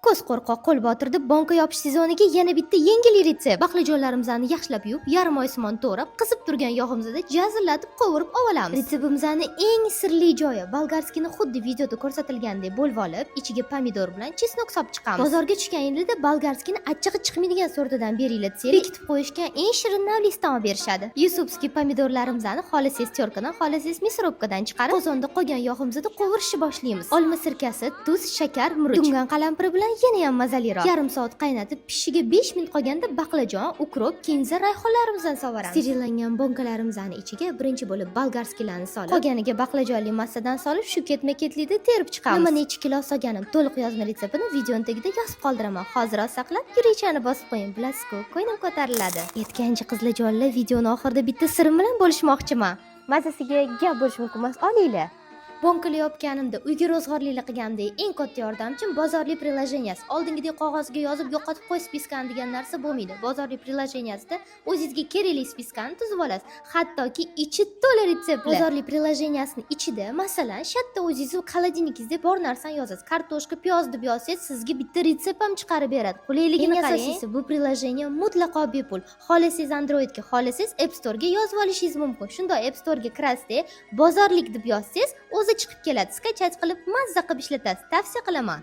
Ko'z qo'rqoq qo'l botirdi, banka yopish sezoniga yana bitta yengil retsept. Baqlajonlarimizni yaxshilab yuvib, yarim oysimon to'g'rab, qizib turgan yog'imizda jazillatib qovurib olamiz. Retseptimizning eng sirli joyi bolgarskini xuddi videoda ko'rsatilgandek bo'lib olib, ichiga pomidor bilan chesnok solib chiqamiz. Bozorga tushganingizda bolgarskini achchig'i chiqmaydigan sortidan beringlar desak, bekitib qo'yishgan eng shirin navlisdan olib berishadi. Yusupskiy pomidorlarimizni xolisiz terkadan, xolisiz misrovkadan chiqarib, qozonda qolgan yog'imizda qovurishni boshlaymiz. Olma sirkasi, tuz, shakar, murch, dungan qalampiri bilan yana ham mazaliroq. Yarim soat qaynatib, pishishiga 5 minut qolganda baqlajon, ukrop, kinza, rayhonlarimizni sovaramiz. Sterillangan bankalarimizni ichiga birinchi bo'lib bolgarskilarni solib, qolganiga baqlajonli massadan solib, shu ketma-ketlikda terib chiqamiz. Nima necha kilo solganim to'liq yozma retseptini video tagida yozib qoldiraman. Hozir saqlab, yurichani bosib qo'ying. Bilasiz-ku, ko'nglim ko'tariladi. Yetganchi qizlajonlar, videoni oxirida bitta sirim bilan bo'lishmoqchiman. Mazasiga gap bo'lish mumkin emas, olinglar. Bonkali yopganimda uyga ro'zg'orlik qilganda eng katta yordamchim bozorli приложенияsi. Oldingidek qog'ozga yozib yo'qotib qo'y spiskani degan narsa bo'lmaydi. Bozorli приложенияsida o'zingizga kerakli spiskani tuzib olasiz. Hattoki ichi to'la retseptlar. Bozorli приложениясini ichida, masalan, shatda o'zingiz xolodilnikingizda bor narsani yozasiz. Kartoshka, piyoz deb yozsangiz, sizga bitta retsept ham chiqarib beradi. Qulayligini qarang. Asosiysi bu приложение mutlaqo bepul. Xohlasangiz Androidga, xohlasangiz App Store'ga yozib olishingiz mumkin. Shunday App Store'ga kirasizda, bozorlik deb yozsangiz, o'zi chiqib keladi. Skachat qilib mazza qilib ishlatasiz. Tavsiya qilaman.